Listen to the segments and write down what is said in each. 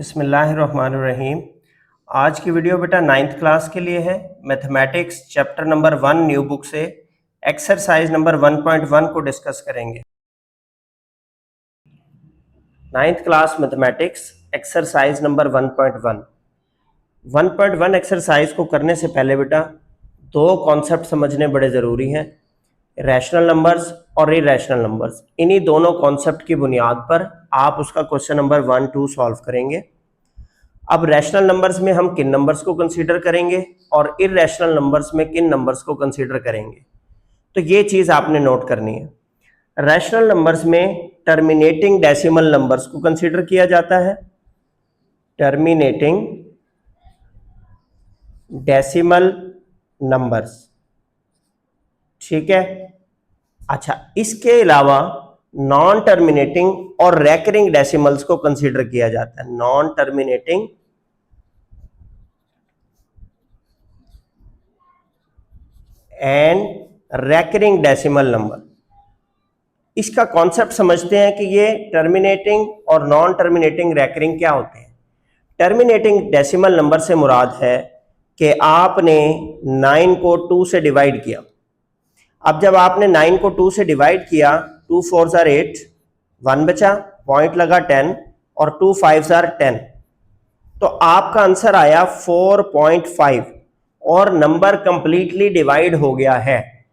बिस्मिल्लाहिर्रहमानिर्रहीम। आज की वीडियो बेटा 9th क्लास के लिए है। Mathematics chapter number 1 new book से एक्सरसाइज नंबर 1.1 को डिस्कस करेंगे। 9th class mathematics exercise number 1.1। 1.1 exercise को करने से पहले बेटा दो कॉन्सेप्ट समझने बड़े ज़रूरी हैं, रैशनल नंबर्स और इरेशनल नंबर्स। इन्हीं दोनों कॉन्सेप्ट की बुनियाद पर आप उसका क्वेश्चन नंबर 1-2 सॉल्व करेंगे। अब रैशनल नंबर्स में हम किन नंबर्स को कंसीडर करेंगे और इरेशनल नंबर्स में किन नंबर्स को कंसीडर करेंगे, तो ये चीज़ आपने नोट करनी है। रैशनल नंबर्स में टर्मिनेटिंग डेसिमल नंबर्स को कंसीडर किया जाता है, टर्मिनेटिंग डेसिमल नंबर्स, ठीक है। अच्छा, इसके अलावा नॉन टर्मिनेटिंग और रैकरिंग डेसिमल्स को कंसीडर किया जाता है, non terminating and recurring decimal number. इसका कॉन्सेप्ट समझते हैं कि ये टर्मिनेटिंग और नॉन टर्मिनेटिंग रैकरिंग क्या होते हैं। टर्मिनेटिंग डेसिमल नंबर से मुराद है कि आपने 9 को 2 से डिवाइड किया। अब जब आपने 9 को 2 से डिवाइड किया, 2 4 आर 8, 1 बचा, पॉइंट लगा 10 और 2 5 आर 10, तो आपका आंसर आया 4.5 और नंबर कंप्लीटली डिवाइड हो गया है।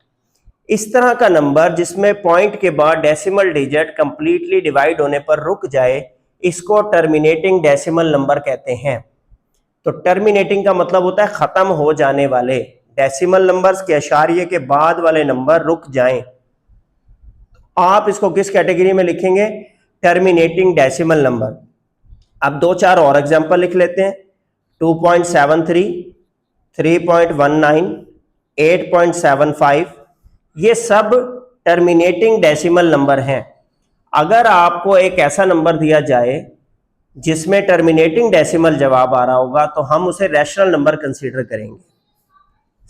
इस तरह का नंबर जिसमें पॉइंट के बाद डेसिमल डिजिट कंप्लीटली डिवाइड होने पर रुक जाए, इसको टर्मिनेटिंग डेसिमल नंबर कहते हैं। तो टर्मिनेटिंग का मतलब होता है खत्म हो जाने वाले, डेसिमल नंबर्स के अशारिये के बाद वाले नंबर रुक जाएं। आप इसको किस कैटेगरी में लिखेंगे? Terminating decimal number. अब 2-4 और एग्जांपल लिख लेते हैं। 2.73, 3.19, 8.75, ये सब टर्मिनेटिंग डेसिमल नंबर हैं। अगर आपको एक ऐसा नंबर दिया जाए जिसमें टर्मिनेटिंग डेसिमल जवाब आ रहा होगा तो हम उसे रैशनल नंबर कंसीडर करेंगे।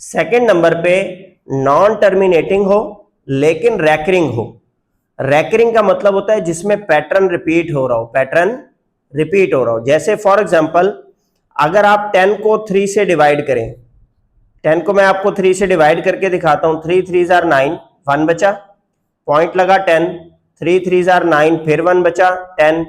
सेकंड नंबर पे नॉन टर्मिनेटिंग हो लेकिन रैकरिंग हो। रैकरिंग का मतलब होता है जिसमें पैटर्न रिपीट हो रहा हो, पैटर्न रिपीट हो रहा हो। जैसे फॉर एग्जांपल अगर आप 10 को 3 से डिवाइड करें, 10 को मैं आपको 3 से डिवाइड करके दिखाता हूं। 3 3 आर 9, 1 बचा, पॉइंट लगा 10, 3 3 आर 9, फिर 1 बचा 10,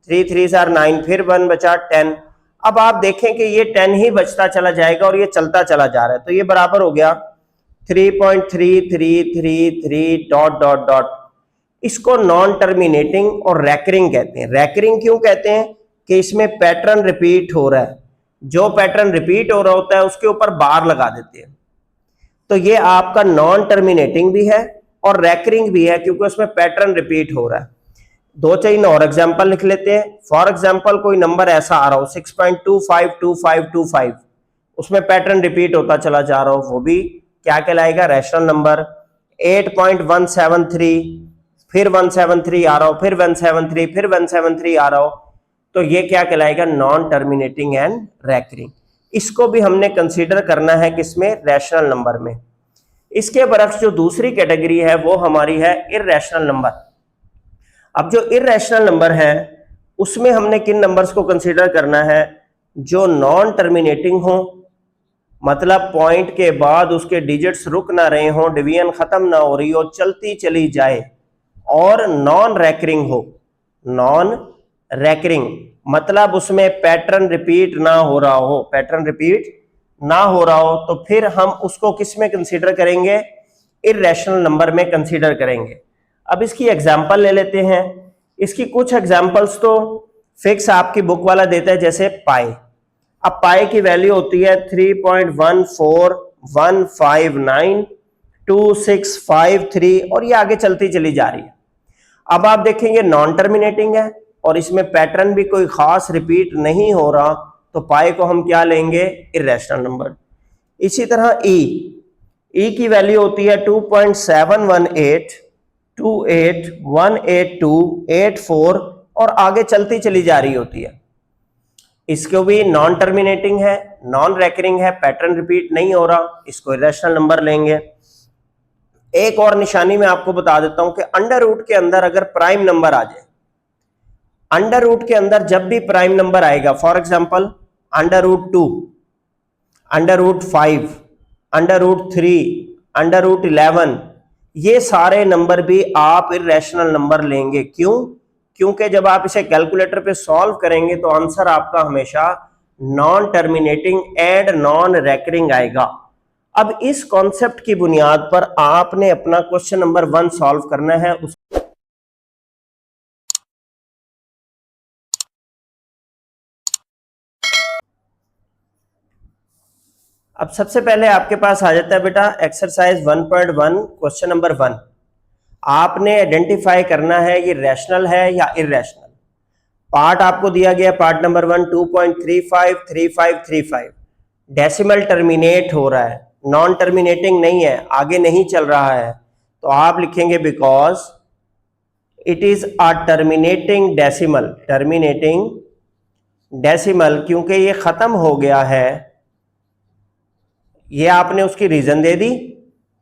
3 3 आर 9, फिर 1 बचा 10। अब आप देखें कि ये 10 ही बचता चला जाएगा और ये चलता चला जा रहा है, तो ये बराबर हो गया 3.3333 डॉट डॉट डॉट। इसको नॉन टर्मिनेटिंग और रैकरिंग कहते हैं। रैकरिंग क्यों कहते हैं? कि इसमें पैटर्न रिपीट हो रहा है, जो पैटर्न रिपीट हो रहा होता है उसके ऊपर बार लगा देते हैं। तो ये आपका नॉन टर्मिनेटिंग भी है और रैकरिंग भी है क्योंकि उसमें पैटर्न रिपीट हो रहा है। 2-3 और एग्जांपल लिख लेते हैं। फॉर एग्जांपल कोई नंबर ऐसा आ रहा हो 6.252525, उसमें पैटर्न रिपीट होता चला जा रहा हो, वो भी क्या कहलाएगा? Rational number. 8.173, फिर 173 आ रहा हो, फिर 173, फिर 173 आ रहा हो, तो ये क्या कहलाएगा? Non terminating and recurring. इसको भी हमने कंसीडर करना है किसमें? रैशनल नंबर में। इसके बरक्स जो दूसरी कैटेगरी है वो हमारी है इररेशनल नंबर। अब जो इररेशनल नंबर है उसमें हमने किन नंबर्स को कंसीडर करना है? जो नॉन टर्मिनेटिंग हो, मतलब पॉइंट के बाद उसके डिजिट्स रुक ना रहे हो, डिवीजन खत्म ना हो रही हो, चलती चली जाए, और नॉन रैकरिंग हो। नॉन रैकरिंग मतलब उसमें पैटर्न रिपीट ना हो रहा हो, पैटर्न रिपीट ना हो रहा हो, तो फिर हम उसको किस में कंसीडर करेंगे? इररेशनल नंबर में कंसीडर करेंगे। अब इसकी एग्जांपल ले लेते हैं। इसकी कुछ एग्जांपल्स तो फिक्स आपकी बुक वाला देता है, जैसे पाई। अब पाई की वैल्यू होती है 3.141592653 और ये आगे चलती चली जा रही है। अब आप देखेंगे नॉन टर्मिनेटिंग है और इसमें पैटर्न भी कोई खास रिपीट नहीं हो रहा, तो पाई को हम क्या लेंगे? Irrational number. इसी तरह ई की वैल्यू होती है 2.71828188284 और आगे चलती चली जा रही होती है। इसको भी नॉन टर्मिनेटिंग है, नॉन रैकरिंग है, पैटर्न रिपीट नहीं हो रहा, इसको इररेशनल नंबर लेंगे। एक और निशानी मैं आपको बता देता हूं कि अंडर रूट के अंदर अगर प्राइम नंबर आ जाए, अंडर रूट के अंदर जब भी प्राइम नंबर आएगा, for example under root 2, under root 5, under root 3, under root 11, ये सारे नंबर भी आप इर्रेशनल नंबर लेंगे। क्यों? क्योंकि जब आप इसे कैलकुलेटर पे सॉल्व करेंगे तो आंसर आपका हमेशा non terminating and non recurring आएगा। अब इस कॉन्सेप्ट की बुनियाद पर आपने अपना क्वेश्चन नंबर 1 सॉल्व करना है। अब सबसे पहले आपके पास आ जाता है बेटा एक्सरसाइज 1.1 क्वेश्चन नंबर 1। आपने आइडेंटिफाई करना है ये रैशनल है या इररेशनल। पार्ट आपको दिया गया पार्ट नंबर 1 2.353535। डेसिमल टर्मिनेट हो रहा है, नॉन टर्मिनेटिंग नहीं है, आगे नहीं चल रहा है, तो आप लिखेंगे because it is a terminating decimal. Terminating decimal क्योंकि ये खत्म हो गया है, ये आपने उसकी रीजन दे दी,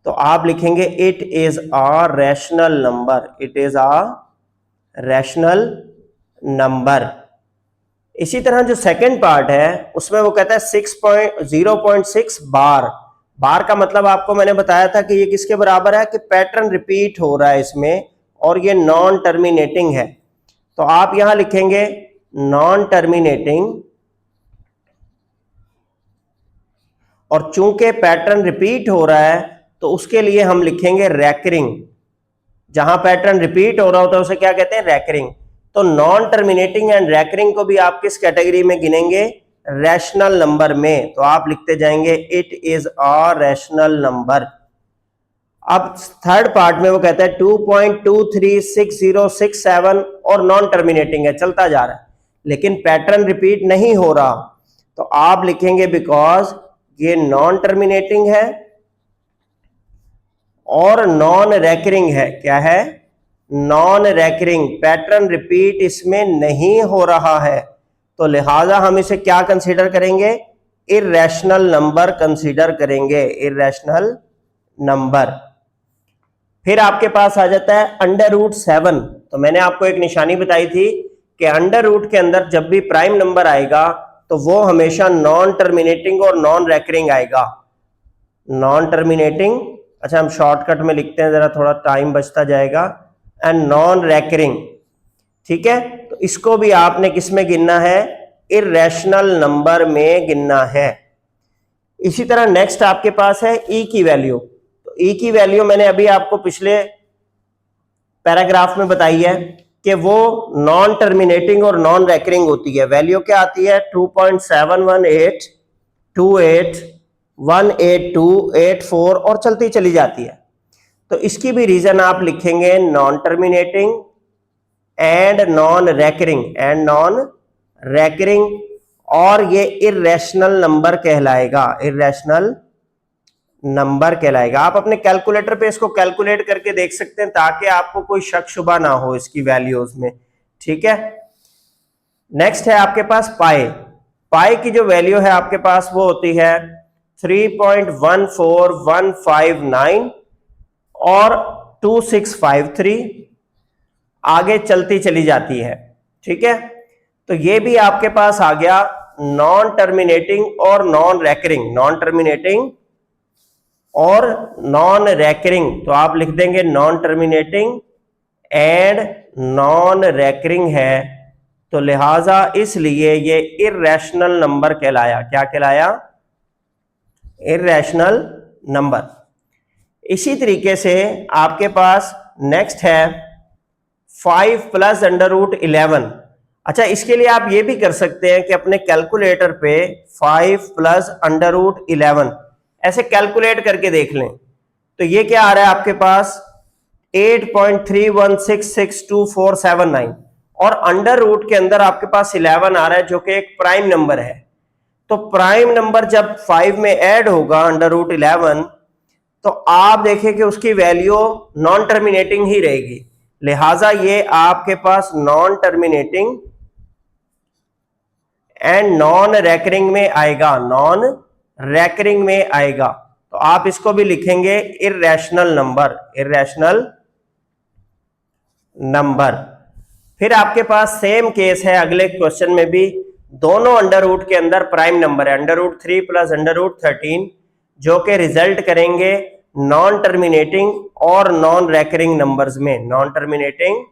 तो आप लिखेंगे it is a rational number. It is a rational number. इसी तरह जो सेकंड पार्ट है उसमें वो कहता है 0.6 बार। बार का मतलब आपको मैंने बताया था कि ये किसके बराबर है कि पैटर्न रिपीट हो रहा है इसमें और ये नॉन टर्मिनेटिंग है। तो आप यहां लिखेंगे नॉन टर्मिनेटिंग, और चूंकि पैटर्न रिपीट हो रहा है तो उसके लिए हम लिखेंगे रैकरिंग। जहां पैटर्न रिपीट हो रहा होता है उसे क्या कहते हैं? रैकरिंग। तो नॉन टर्मिनेटिंग एंड रैकरिंग को भी आप किस कैटेगरी में गिनेंगे? रैशनल नंबर में। तो आप लिखते जाएंगे it is a rational number. अब थर्ड पार्ट में वो कहता है 2.236067 और नॉन टर्मिनेटिंग है, चलता जा रहा है, लेकिन पैटर्न रिपीट नहीं हो रहा, तो आप लिखेंगे बिकॉज ये नॉन टर्मिनेटिंग है और नॉन रैकरिंग है। क्या है? नॉन रैकरिंग, पैटर्न रिपीट इसमें नहीं हो रहा है, तो लिहाजा हम इसे क्या कंसीडर करेंगे? इररेशनल नंबर कंसीडर करेंगे। Irrational number. फिर आपके पास आ जाता है अंडर रूट 7। तो मैंने आपको एक निशानी बताई थी कि अंडर रूट के अंदर जब भी प्राइम नंबर आएगा तो वो हमेशा नॉन टर्मिनेटिंग और नॉन रैकरिंग आएगा। नॉन टर्मिनेटिंग, अच्छा हम शॉर्टकट में लिखते हैं, जरा थोड़ा टाइम बचता जाएगा, एंड नॉन रैकरिंग। ठीक है, तो इसको भी आपने किस में गिनना है? इररेशनल नंबर में गिनना है। इसी तरह नेक्स्ट आपके पास है ई की वैल्यू। तो ई की वैल्यू मैंने अभी आपको पिछले पैराग्राफ में बताई है कि वो नॉन टर्मिनेटिंग और नॉन रैकरिंग होती है। वैल्यू क्या आती है? 2.71828188284 और चलती चली जाती है। तो इसकी भी रीजन आप लिखेंगे non terminating and non recurring, and non recurring, और ये इररेशनल नंबर कहलाएगा। इररेशनल नंबर कहलाएगा। आप अपने कैलकुलेटर पे इसको कैलकुलेट करके देख सकते हैं ताकि आपको कोई शक शुबा ना हो इसकी वैल्यूज में। ठीक है, नेक्स्ट है आपके पास पाई। पाई की जो वैल्यू है आपके पास वो होती है 3.14159 और 2653, आगे चलती चली जाती है। ठीक है, तो ये भी आपके पास आ गया नॉन टर्मिनेटिंग और नॉन रैकरिंग। नॉन टर्मिनेटिंग और नॉन रैकरिंग, तो आप लिख देंगे non terminating and non recurring है, तो लिहाजा इसलिए ये इररेशनल नंबर कहलाया। क्या कहलाया? Irrational number. इसी तरीके से आपके पास नेक्स्ट है 5 प्लस अंडर रूट 11। अच्छा, इसके लिए आप ये भी कर सकते हैं कि अपने कैलकुलेटर पे 5 प्लस अंडर रूट 11 ऐसे कैलकुलेट करके देख लें। तो ये क्या आ रहा है आपके पास? 8.31662479, और अंडर रूट के अंदर आपके पास 11 आ रहा है जो कि एक प्राइम नंबर है। तो प्राइम नंबर जब 5 में ऐड होगा अंडर रूट 11, तो आप देखें कि उसकी वैल्यू नॉन टर्मिनेटिंग ही रहेगी, लिहाजा ये आपके पास non terminating and non recurring में आएगा। नॉन रैकरिंग में आएगा, तो आप इसको भी लिखेंगे इररेशनल नंबर। Irrational number. फिर आपके पास सेम केस है अगले क्वेश्चन में भी, दोनों अंडर रूट के अंदर प्राइम नंबर है, √3 प्लस √13, जो कि रिजल्ट करेंगे नॉन टर्मिनेटिंग और नॉन रैकरिंग नंबर्स में, non terminating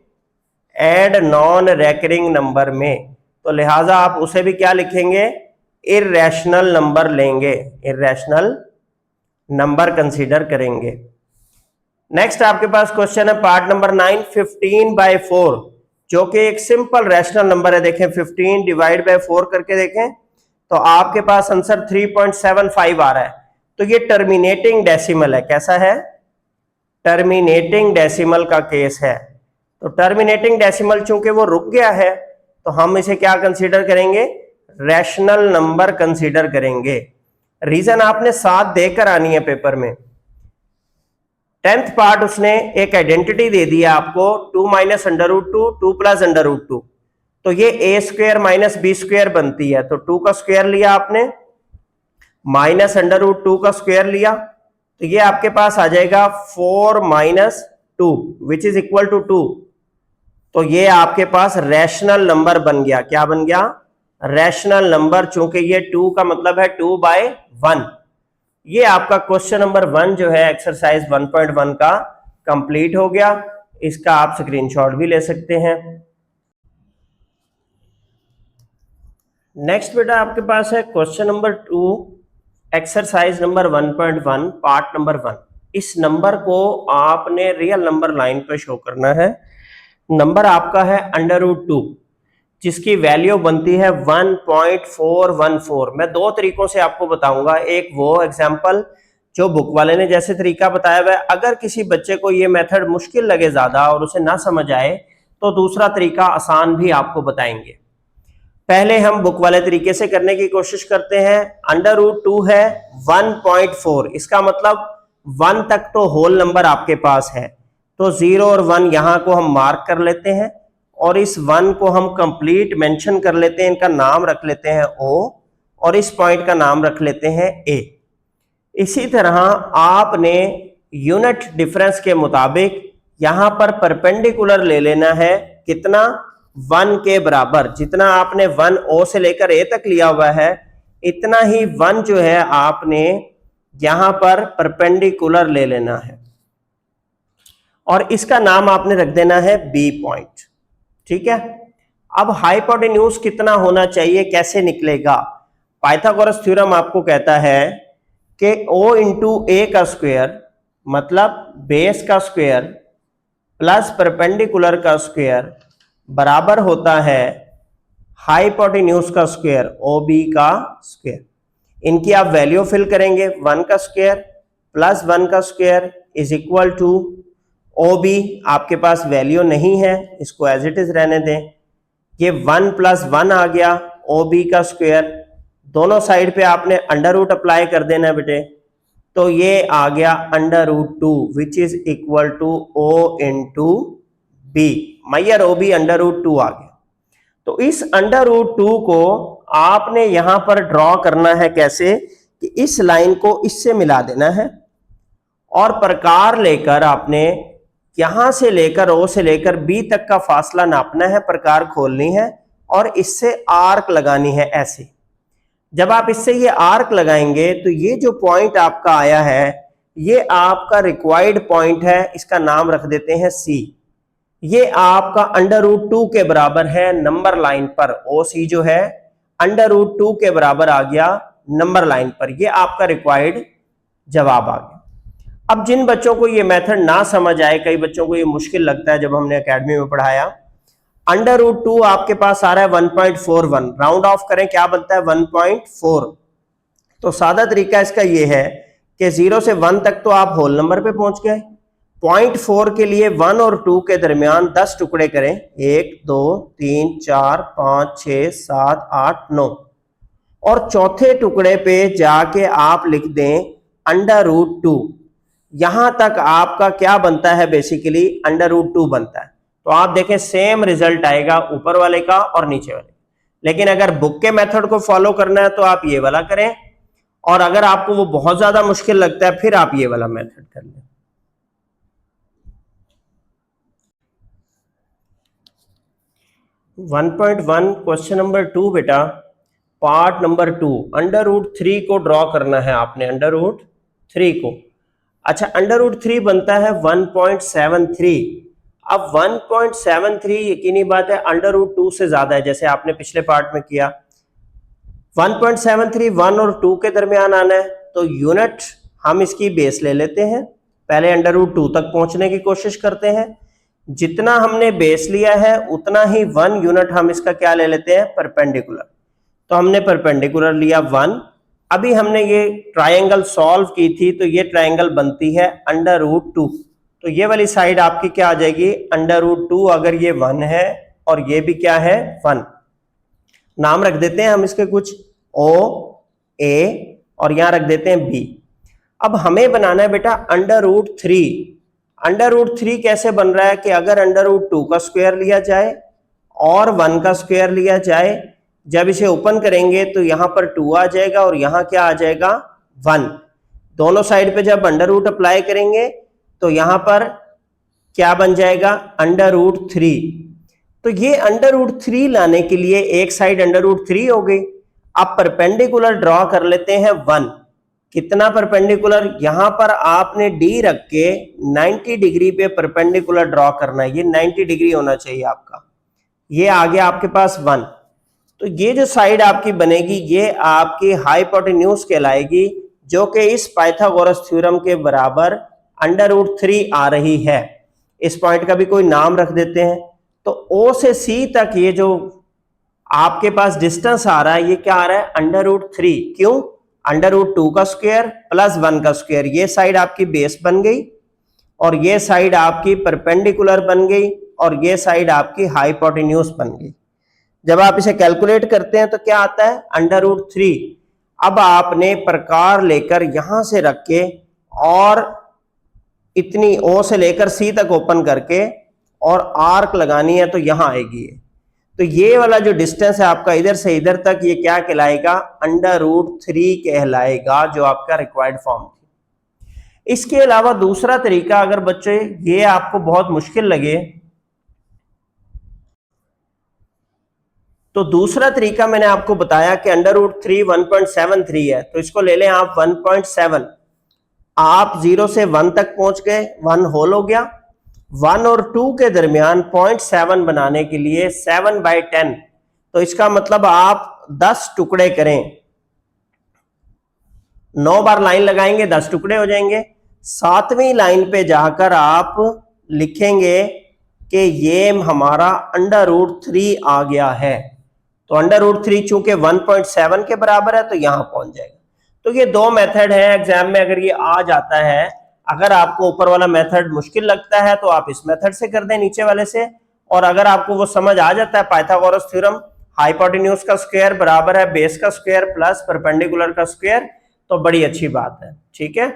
and non recurring number में। तो लिहाजा आप उसे भी क्या लिखेंगे, इर्रेशनल नंबर लेंगे, इर्रेशनल नंबर कंसीडर करेंगे। नेक्स्ट आपके पास क्वेश्चन है पार्ट नंबर 9, 15/4, जो कि एक सिंपल रैशनल नंबर है। देखें 15 डिवाइड बाय 4 करके देखें तो आपके पास आंसर 3.75 आ रहा है। तो ये टर्मिनेटिंग डेसिमल है। कैसा है, टर्मिनेटिंग डेसिमल का केस है। तो टर्मिनेटिंग डेसिमल चूंकि वो रुक गया है तो हम इसे क्या कंसीडर करेंगे, रैशनल नंबर कंसीडर करेंगे। रीजन आपने 7 देकर आनी है पेपर में। 10th पार्ट उसने एक आइडेंटिटी दे दिया आपको, 2 माइनस √2, 2 प्लस √2, तो ये a² माइनस b² बनती है। तो 2 का स्क्वायर लिया आपने, माइनस √2 का स्क्वायर लिया, तो ये आपके पास आ जाएगा 4 minus 2 which is equal to 2। तो ये आपके पास रैशनल नंबर बन गया। क्या बन गया, रैशनल नंबर, चूंकि ये 2 का मतलब है 2/1। ये आपका क्वेश्चन नंबर 1 जो है एक्सरसाइज 1.1 का कंप्लीट हो गया। इसका आप स्क्रीनशॉट भी ले सकते हैं। नेक्स्ट बेटा आपके पास है question number 2, exercise number 1.1 part number 1। इस नंबर को आपने रियल नंबर लाइन पर शो करना है। नंबर आपका है √2, जिसकी वैल्यू बनती है 1.414। मैं 2 तरीकों से आपको बताऊंगा, एक वो एग्जाम्पल जो बुक वाले ने जैसे तरीका बताया हुआ है, अगर किसी बच्चे को ये मेथड मुश्किल लगे ज्यादा और उसे ना समझ आए तो दूसरा तरीका आसान भी आपको बताएंगे। पहले हम बुक वाले तरीके से करने की कोशिश करते हैं। √2 है 1.4, इसका मतलब 1 तक तो होल नंबर आपके पास है, तो 0 और 1 यहां को हम मार्क कर लेते हैं और इस 1 को हम कंप्लीट मेंशन कर लेते हैं। इनका नाम रख लेते हैं O और इस पॉइंट का नाम रख लेते हैं A। इसी तरह आपने यूनिट डिफरेंस के मुताबिक यहां पर परपेंडिकुलर ले लेना है, कितना, 1 के बराबर। जितना आपने 1 O से लेकर A तक लिया हुआ है, इतना ही 1 जो है आपने यहां पर परपेंडिकुलर ले लेना है और इसका नाम आपने रख देना है B पॉइंट। ठीक है। अब हाइपोटेन्यूज कितना होना चाहिए, कैसे निकलेगा। पाइथागोरस थ्योरम आपको कहता है कि O इंटू A का स्क्वायर मतलब बेस का स्क्वायर प्लस परपेंडिकुलर का स्क्वायर बराबर होता है हाइपोटेन्यूज का स्क्वायर OB का स्क्वायर। इनकी आप वैल्यू फिल करेंगे, 1 का स्क्वायर प्लस 1 का square is equal to OB। आपके पास वैल्यू नहीं है, इसको एज इट इज रहने दें। ये 1 प्लस 1 आ गया OB का स्क्वायर, दोनों साइड पे आपने अंडर रूट अप्लाई कर देना बेटे, तो ये आ गया √2 which is equal to O into B। मैयर OB √2 आ गया। तो इस √2 को आपने यहां पर ड्रॉ करना है कैसे, कि इस लाइन को इससे मिला देना है और प्रकार लेकर आपने यहां से लेकर O से लेकर B तक का फासला नापना है, प्रकार खोलनी है और इससे आर्क लगानी है ऐसे। जब आप इससे ये आर्क लगाएंगे तो ये जो पॉइंट आपका आया है ये आपका रिक्वायर्ड पॉइंट है, इसका नाम रख देते हैं C। ये आपका √2 के बराबर है नंबर लाइन पर। OC जो है √2 के बराबर आ गया नंबर लाइन पर, ये आपका रिक्वायर्ड जवाब आ गया। अब जिन बच्चों को ये मेथड ना समझ आए, कई बच्चों को ये मुश्किल लगता है जब हमने एकेडमी में पढ़ाया, √2 आपके पास आ रहा है 1.41, राउंड ऑफ करें क्या बनता है 1.4। तो सादा तरीका इसका ये है कि 0 से 1 तक तो आप होल नंबर पे पहुंच गए, 0.4 के लिए 1 और 2 के दरमियान 10 टुकड़े करें, 1 2 3 4 5 6 7 8 9 और चौथे टुकड़े पे जाके आप लिख दें √2। यहां तक आपका क्या बनता है, बेसिकली √2 बनता है। तो आप देखें सेम रिजल्ट आएगा ऊपर वाले का और नीचे वाले। लेकिन अगर बुक के मेथड को फॉलो करना है तो आप ये वाला करें, और अगर आपको वो बहुत ज्यादा मुश्किल लगता है फिर आप ये वाला मेथड कर लें। 1.1 क्वेश्चन नंबर 2 बेटा, पार्ट नंबर 2, अंडर रूट 3 को ड्रॉ करना है आपने, अंडर रूट 3 को। अच्छा, अंडर रूट 3 बनता है 1.73। अब 1.73 यकीनी बात है अंडर रूट 2 से ज्यादा है, जैसे आपने पिछले पार्ट में किया। 1.73 1 और 2 के दरमियान आना है, तो यूनिट हम इसकी बेस ले लेते हैं, पहले अंडर रूट 2 तक पहुंचने की कोशिश करते हैं। जितना हमने बेस लिया है उतना ही 1 यूनिट हम इसका क्या ले लेते हैं, परपेंडिकुलर। तो हमने परपेंडिकुलर लिया 1। अभी हमने ये ट्रायंगल सॉल्व की थी, तो ये ट्रायंगल बनती है अंडर रूट 2। तो ये वाली साइड आपकी क्या आ जाएगी, अंडर रूट 2। अगर ये 1 है और ये भी क्या है, 1। नाम रख देते हैं हम इसके कुछ, ओ, ए, और यहां रख देते हैं बी। अब हमें बनाना है बेटा अंडर रूट 3। अंडर रूट 3 कैसे बन रहा है कि अगर अंडर रूट 2 का स्क्वायर लिया जाए और 1 का स्क्वायर लिया जाए, जब इसे ओपन करेंगे तो यहां पर 2 आ जाएगा और यहां क्या आ जाएगा, 1। दोनों साइड पे जब अंडर रूट अप्लाई करेंगे तो यहां पर क्या बन जाएगा, अंडर रूट 3। तो ये अंडर रूट 3 लाने के लिए एक साइड अंडर रूट 3 हो गई। अब परपेंडिकुलर ड्रॉ कर लेते हैं 1। कितना परपेंडिकुलर, यहां पर आपने डी रख के 90 डिग्री पे परपेंडिकुलर ड्रॉ करना है। ये 90 डिग्री होना चाहिए आपका। ये आ गया आपके पास 1। तो ये जो साइड आपकी बनेगी ये आपकी हाइपोटेन्यूज कहलाएगी, जो कि इस पाइथागोरस थ्योरम के बराबर अंडर रूट 3 आ रही है। इस पॉइंट का भी कोई नाम रख देते हैं। तो ओ से सी तक ये जो आपके पास डिस्टेंस आ रहा है, ये क्या आ रहा है, अंडर रूट 3। क्यों, अंडर रूट 2 का स्क्वायर प्लस 1 का स्क्वायर। ये साइड आपकी बेस बन गई और ये साइड आपकी परपेंडिकुलर बन गई और ये साइड आपकी हाइपोटेन्यूज बन गई। जब आप इसे कैलकुलेट करते हैं तो क्या आता है, अंडर रूट 3। अब आपने प्रकार लेकर यहां से रख के और इतनी ओ से लेकर सी तक ओपन करके और आर्क लगानी है, तो यहां आएगी ये। तो ये वाला जो डिस्टेंस है आपका इधर से इधर तक, ये क्या कहलाएगा, अंडर रूट 3 कहलाएगा, जो आपका रिक्वायर्ड फॉर्म थी। इसके अलावा दूसरा तरीका, अगर बच्चे ये आपको बहुत मुश्किल लगे तो दूसरा तरीका मैंने आपको बताया कि अंडर रूट 3 1.73 है, तो इसको ले लें आप 1.7। आप 0 से 1 तक पहुंच गए, 1 होल हो गया। 1 और 2 के दरमियान 0.7 बनाने के लिए 7/10, तो इसका मतलब आप 10 टुकड़े करें। 9 बार लाइन लगाएंगे, 10 टुकड़े हो जाएंगे। 7वीं लाइन पे जाकर आप लिखेंगे कि ये हमारा अंडर रूट 3 आ गया है। तो अंडर रूट 3 चूंकि 1.7 के बराबर है, तो यहां पहुंच जाएगा। तो ये दो मेथड है एग्जाम में, अगर ये आ जाता है। अगर आपको ऊपर वाला मेथड मुश्किल लगता है तो आप इस मेथड से कर दें, नीचे वाले से। और अगर आपको वो समझ आ जाता है, पाइथागोरस थ्योरम, हाइपोटेन्यूज का स्क्वायर बराबर है बेस का स्क्वायर प्लस परपेंडिकुलर का स्क्वायर, तो बड़ी अच्छी बात है। ठीक है,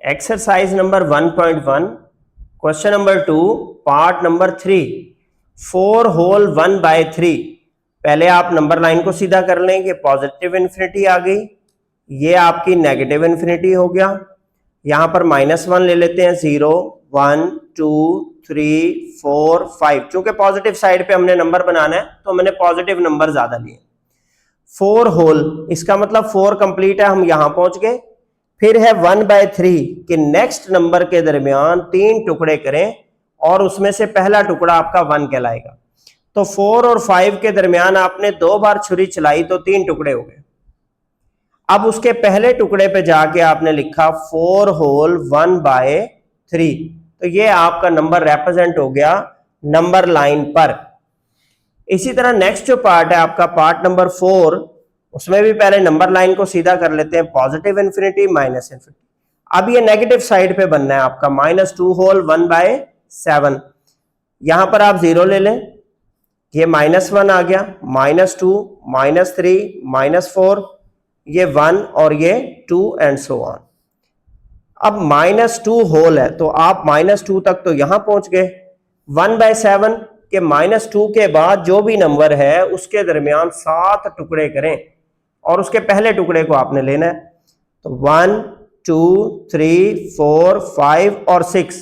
exercise number 1.1 question number 2 part number 3, 4 whole 1/3। पहले आप नंबर लाइन को सीधा कर लें कि पॉजिटिव इन्फिनिटी आ गई, ये आपकी नेगेटिव इन्फिनिटी हो गया। यहां पर -1 ले लेते हैं, 0 1 2 3 4 5। चूंकि पॉजिटिव साइड पे हमने नंबर बनाना है तो मैंने पॉजिटिव नंबर ज्यादा लिए। 4 होल, इसका मतलब 4 कंप्लीट है, हम यहां पहुंच गए। फिर है 1/3 कि नेक्स्ट नंबर के दरमियान 3 टुकड़े करें और उसमें से पहला टुकड़ा आपका 1 कहलाएगा। तो 4 और 5 के दरमियान आपने 2 बार छुरी चलाई तो 3 टुकड़े हो गए। अब उसके पहले टुकड़े पे जाके आपने लिखा 4 होल 1/3, तो ये आपका नंबर रिप्रेजेंट हो गया नंबर लाइन पर। इसी तरह नेक्स्ट जो पार्ट है आपका पार्ट नंबर 4, उसमें भी पहले नंबर लाइन को सीधा कर लेते हैं, पॉजिटिव इन्फिनिटी माइनस इन्फिनिटी। अब ये नेगेटिव साइड पे बनना है आपका, -2 होल 1/7। यहां पर आप 0 ले लें, ये -1 आ गया, -2 -3 -4, ये 1 और ये 2 एंड सो ऑन। अब -2 होल है तो आप -2 तक तो यहां पहुंच गए। 1/7 के -2 के बाद जो भी नंबर है उसके दरमियान 7 टुकड़े करें और उसके पहले टुकड़े को आपने लेना है। तो 1 2 3 4 5 और 6,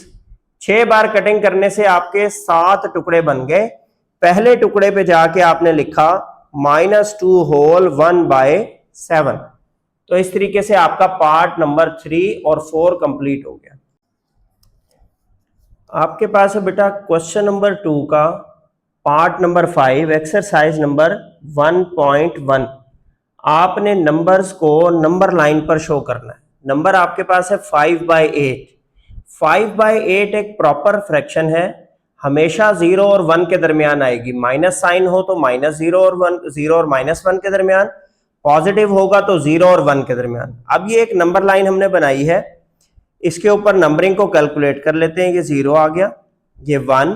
6 बार कटिंग करने से आपके 7 टुकड़े बन गए। पहले टुकड़े पे जाके आपने लिखा -2 होल 1/7। तो इस तरीके से आपका पार्ट नंबर 3 और 4 कंप्लीट हो गया। आपके पास है बेटा क्वेश्चन नंबर 2 का पार्ट नंबर 5 एक्सरसाइज नंबर 1.1। आपने नंबर्स को नंबर लाइन पर शो करना है। नंबर आपके पास है 5/8। 5/8 एक प्रॉपर फ्रैक्शन है, हमेशा 0 और 1 के दरमियान आएगी। माइनस साइन हो तो -0 और 1, 0 और -1 के दरमियान, पॉजिटिव होगा तो 0 और 1 के दरमियान। अब ये एक नंबर लाइन हमने बनाई है, इसके ऊपर नंबरिंग को कैलकुलेट कर लेते हैं। ये 0 आ गया, ये 1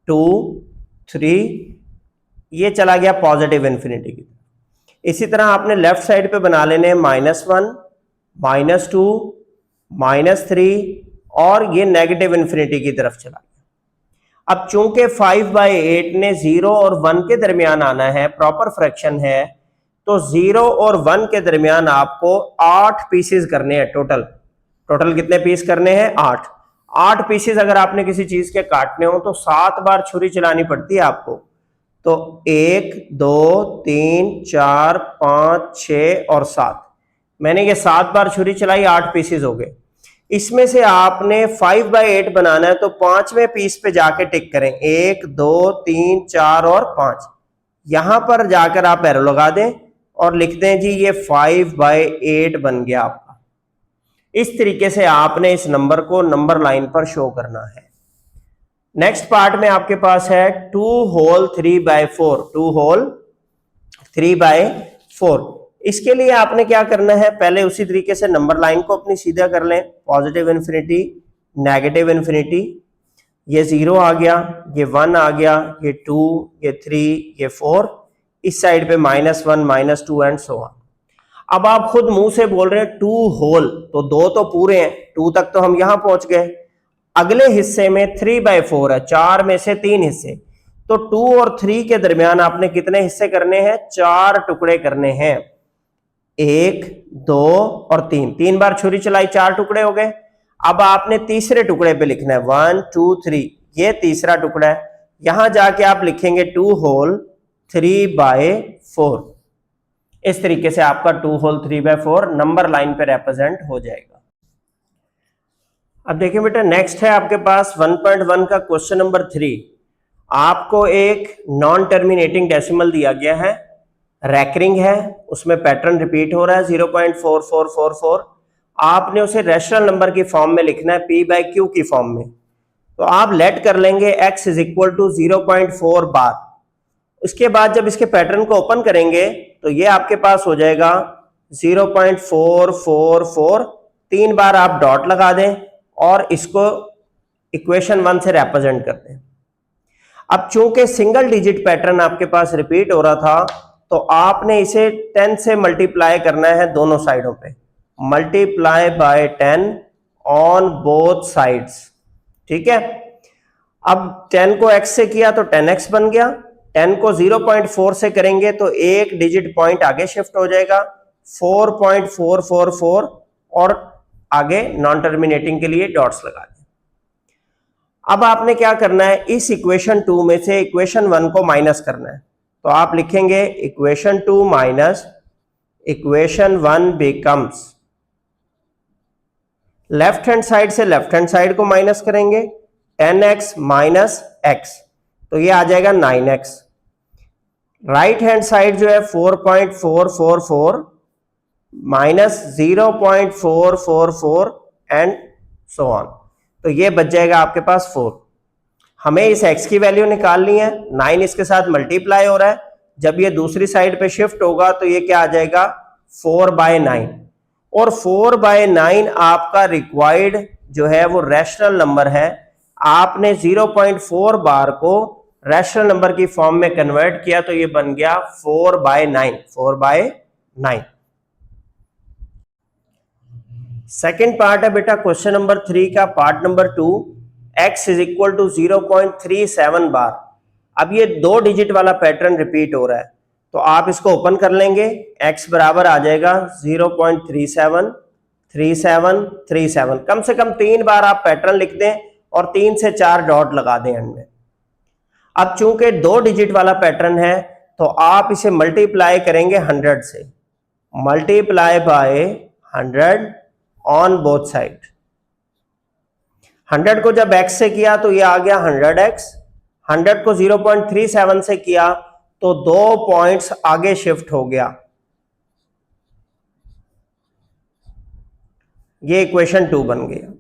2 3, ये चला गया पॉजिटिव इन्फिनिटी की। इसी तरह आपने लेफ्ट साइड पे बना लेने -1 -2 -3 और ये नेगेटिव इन्फिनिटी की तरफ चला गया। अब चूंकि 5/8 ने 0 और 1 के दरमियान आना है, प्रॉपर फ्रैक्शन है, तो 0 और 1 के दरमियान आपको 8 पीसेस करने हैं। टोटल कितने पीस करने हैं? 8 पीसेस। अगर आपने किसी चीज के काटने हो तो 7 बार छुरी चलानी पड़ती है आपको। तो 1 2 3 4 5 6 और 7, मैंने ये 7 बार छुरी चलाई, 8 पीसेस हो गए। इसमें से आपने 5/8 बनाना है, तो 5वें पीस पे जाके टिक करें, 1 2 3 4 और 5। यहां पर जाकर आप एरो लगा दें और लिख दें जी ये 5/8 बन गया आपका। इस तरीके से आपने इस नंबर को नंबर लाइन पर शो करना है। नेक्स्ट पार्ट में आपके पास है 2 होल 3/4। 2 होल 3/4। इसके लिए आपने क्या करना है, पहले उसी तरीके से नंबर लाइन को अपनी सीधा कर लें। पॉजिटिव इन्फिनिटी, नेगेटिव इन्फिनिटी, ये 0 आ गया, ये 1 आ गया, ये 2, ये 3, ये 4, इस साइड पे -1 -2 एंड सो ऑन। अब आप खुद मुंह से बोल रहे हैं 2 होल, तो 2 तो पूरे हैं, 2 तक तो हम यहां पहुंच गए। अगले हिस्से में 3/4 है, 4 में से 3 हिस्से, तो 2 और 3 के दरमियान आपने कितने हिस्से करने हैं? 4 टुकड़े करने हैं। 1 2 और 3, 3 बार छुरी चलाई, 4 टुकड़े हो गए। अब आपने तीसरे टुकड़े पे लिखना है 1 2 3, ये तीसरा टुकड़ा है। यहां जाके आप लिखेंगे 2 होल 3/4। इस तरीके से आपका 2 होल 3/4 नंबर लाइन पे रिप्रेजेंट हो जाएगा। अब देखिए बेटा, नेक्स्ट है आपके पास 1.1 का क्वेश्चन नंबर 3। आपको एक नॉन टर्मिनेटिंग डेसिमल दिया गया है, रैकरिंग है, उसमें पैटर्न रिपीट हो रहा है 0.4444। आपने उसे रैशनल नंबर की फॉर्म में लिखना है, p/q की फॉर्म में। तो आप लेट कर लेंगे x = 0.4 बार। उसके बाद जब इसके पैटर्न को ओपन करेंगे तो ये आपके पास हो जाएगा 0.444। 3 बार आप डॉट लगा दें और इसको इक्वेशन 1 से रिप्रेजेंट कर दें। अब चूंकि सिंगल डिजिट पैटर्न आपके पास रिपीट हो रहा था, तो आपने इसे 10 से मल्टीप्लाई करना है दोनों साइडों पे। Multiply by 10 on both sides, ठीक है। अब 10 को x से किया तो 10x बन गया। 10 को 0.4 से करेंगे तो एक डिजिट पॉइंट आगे शिफ्ट हो जाएगा, 4.444, और आगे नॉन टर्मिनेटिंग के लिए डॉट्स लगा दें। अब आपने क्या करना है, इस इक्वेशन 2 में से इक्वेशन 1 को माइनस करना है। तो आप लिखेंगे equation 2 minus equation 1 becomes, left hand side से लेफ्ट हैंड साइड को माइनस करेंगे, 10x माइनस x, तो ये आ जाएगा 9x। राइट हैंड साइड जो है 4.444 माइनस 0.444 एंड सो ऑन, तो ये बच जाएगा आपके पास 4। हमें इस x की वैल्यू निकालनी है, 9 इसके साथ मल्टीप्लाई हो रहा है, जब ये दूसरी साइड पे शिफ्ट होगा तो ये क्या आ जाएगा 4/9, और 4/9 आपका रिक्वायर्ड जो है वो रैशनल नंबर है। आपने 0.4 बार को रैशनल नंबर की फॉर्म में कन्वर्ट किया तो ये बन गया 4/9। 4/9। सेकेंड पार्ट है बेटा क्वेश्चन नंबर 3 का पार्ट नंबर 2, x = 0.37 बार। अब ये 2 डिजिट वाला पैटर्न रिपीट हो रहा है, तो आप इसको ओपन कर लेंगे, x बराबर आ जाएगा 0.37 37 37। कम से कम 3 बार आप पैटर्न लिख दें और 3 से 4 डॉट लगा दें एंड में। अब चूंकि 2 डिजिट वाला पैटर्न है तो आप इसे मल्टीप्लाई करेंगे 100 से, multiply by 100 on both side. 100 को जब x से किया तो ये आ गया 100x, 100 को 0.37 से किया तो 2 पॉइंट्स आगे शिफ्ट हो गया। ये इक्वेशन 2 बन गया।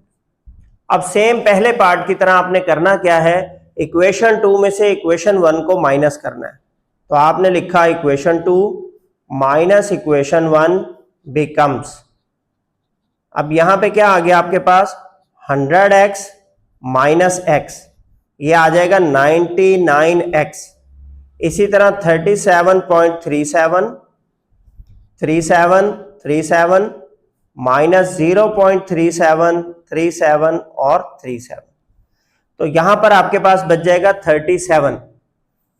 अब सेम पहले पार्ट की तरह आपने करना क्या है, इक्वेशन 2 में से इक्वेशन 1 को माइनस करना है। तो आपने लिखा इक्वेशन 2 माइनस इक्वेशन 1 बिकम्स, अब यहां पे क्या आ गया आपके पास 100x माइनस x, ये आ जाएगा 99x। इसी तरह 37.37 माइनस 0.37 और 37, तो यहां पर आपके पास बच जाएगा 37।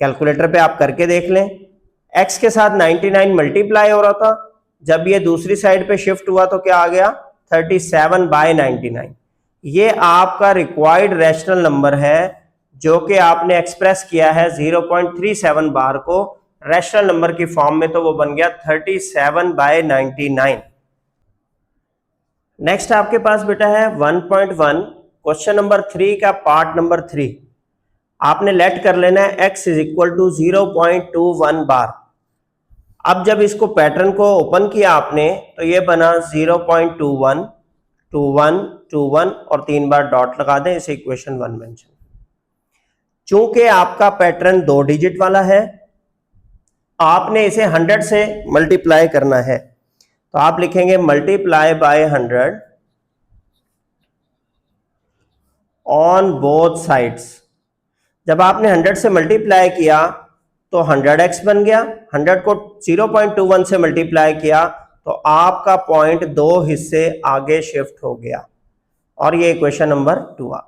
कैलकुलेटर पे आप करके देख लें, x के साथ 99 मल्टीप्लाई हो रहा था, जब ये दूसरी साइड पे शिफ्ट हुआ तो क्या आ गया 37/99। ये आपका रिक्वायर्ड रैशनल नंबर है जो कि आपने एक्सप्रेस किया है 0.37 बार को रैशनल नंबर की फॉर्म में, तो वो बन गया 37/99। नेक्स्ट आपके पास बेटा है 1.1 क्वेश्चन नंबर 3 का पार्ट नंबर 3। आपने लेट कर लेना है x इज इक्वल टू 0.21 बार। अब जब इसको पैटर्न को ओपन किया आपने तो ये बना 0.21 21 21 और 3 बार डॉट लगा दें, इसे इक्वेशन 1 मेंशन। चूंकि आपका पैटर्न 2 डिजिट वाला है, आपने इसे 100 से मल्टीप्लाई करना है, तो आप लिखेंगे multiply by 100 on both sides. जब आपने 100 से मल्टीप्लाई किया तो 100x बन गया, 100 को 0.21 से मल्टीप्लाई किया तो आपका पॉइंट 2 हिस्से आगे शिफ्ट हो गया, और ये इक्वेशन नंबर 2 आ।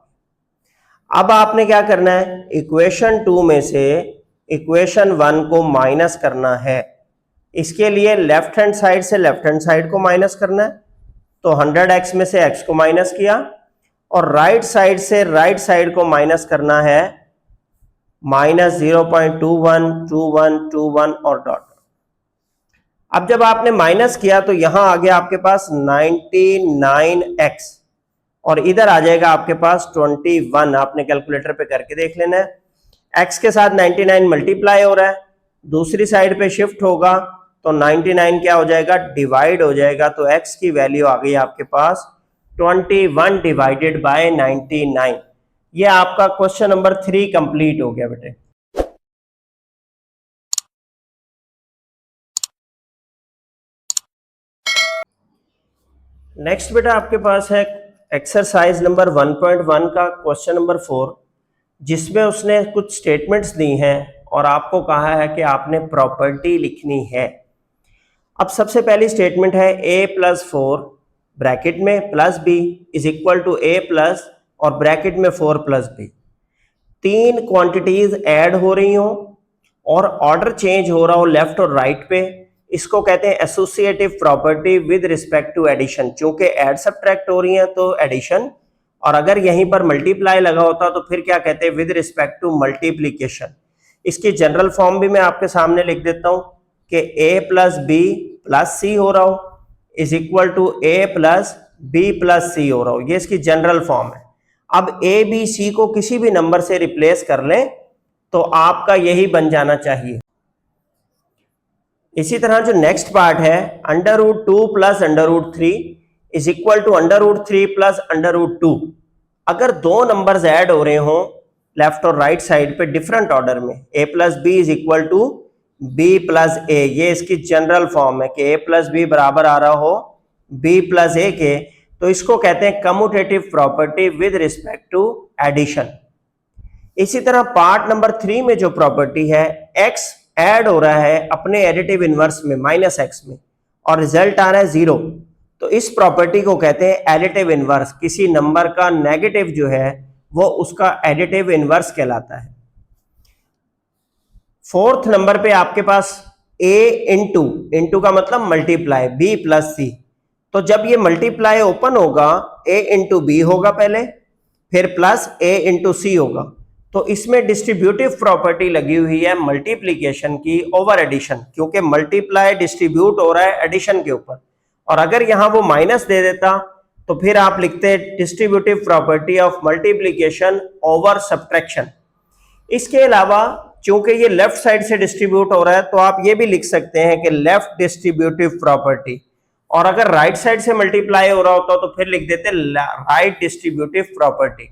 अब आपने क्या करना है, इक्वेशन 2 में से इक्वेशन 1 को माइनस करना है। इसके लिए लेफ्ट हैंड साइड से लेफ्ट हैंड साइड को माइनस करना है, तो 100x में से x को माइनस किया, और राइट साइड से राइट साइड को माइनस करना है, माइनस 0.21 21 21 और डॉट। अब जब आपने माइनस किया तो यहां आ गया आपके पास 99x, और इधर आ जाएगा आपके पास 21। आपने कैलकुलेटर पे करके देख लेना है, x के साथ 99 मल्टीप्लाई हो रहा है, दूसरी साइड पे शिफ्ट होगा तो 99 क्या हो जाएगा, डिवाइड हो जाएगा, तो x की वैल्यू आ गई आपके पास 21 डिवाइडेड बाय 99। ये आपका क्वेश्चन नंबर 3 कंप्लीट हो गया बेटे। नेक्स्ट बेटा आपके पास है एक्सरसाइज नंबर 1.1 का क्वेश्चन नंबर 4, जिसमें उसने कुछ स्टेटमेंट्स दी हैं और आपको कहा है कि आपने प्रॉपर्टी लिखनी है। अब सबसे पहली स्टेटमेंट है a+4 ब्रैकेट में plus b is equal to a plus और ब्रैकेट में 4 प्लस b। 3 क्वांटिटीज ऐड हो रही हो और ऑर्डर चेंज हो रहा हो लेफ्ट और राइट पे, इसको कहते हैं associative property with respect to addition. चूंकि ऐड सब्ट्रैक्ट हो रही है तो एडिशन, और अगर यहीं पर मल्टीप्लाई लगा होता तो फिर क्या कहते हैं, विद रिस्पेक्ट टू मल्टीप्लीकेशन। इसकी जनरल फॉर्म भी मैं आपके सामने लिख देता हूं कि a plus B plus C हो रहा हो is equal to a plus B plus C हो रहा हो, ये इसकी जनरल फॉर्म है। अब a b c को किसी भी नंबर से रिप्लेस कर लें तो आपका यही बन जाना चाहिए। इसी तरह जो नेक्स्ट पार्ट है √2 plus √3 is equal to √3 plus √2। अगर 2 नंबर्स ऐड हो रहे हो लेफ्ट और राइट साइड पे डिफरेंट ऑर्डर में, a plus B is equal to b plus a, ये इसकी जनरल फॉर्म है कि a प्लस बी बराबर आ रहा हो b प्लस a के, तो इसको कहते हैं commutative property with respect to addition. इसी तरह पार्ट नंबर 3 में जो प्रॉपर्टी है, x ऐड हो रहा है अपने एडिटिव इनवर्स में -x में और रिजल्ट आ रहा है 0, तो इस प्रॉपर्टी को कहते हैं एडिटिव इनवर्स। किसी नंबर का नेगेटिव जो है वो उसका एडिटिव इनवर्स कहलाता है। 4th नंबर पे आपके पास a इंटू का मतलब मल्टीप्लाई b प्लस c, तो जब ये मल्टीप्लाई ओपन होगा a इंटू बी होगा पहले, फिर प्लस a इंटू सी होगा, तो इसमें डिस्ट्रीब्यूटिव प्रॉपर्टी लगी हुई है मल्टीप्लीकेशन की ओवर एडिशन, क्योंकि मल्टीप्लाई डिस्ट्रीब्यूट हो रहा है एडिशन के ऊपर। और अगर यहां वो माइनस दे देता तो फिर आप लिखते distributive property of multiplication over subtraction. इसके अलावा चूंकि ये लेफ्ट साइड से डिस्ट्रीब्यूट हो रहा है तो आप ये भी लिख सकते हैं कि लेफ्ट डिस्ट्रीब्यूटिव प्रॉपर्टी, और अगर राइट साइड से मल्टीप्लाई हो रहा होता तो फिर लिख देते राइट डिस्ट्रीब्यूटिव प्रॉपर्टी।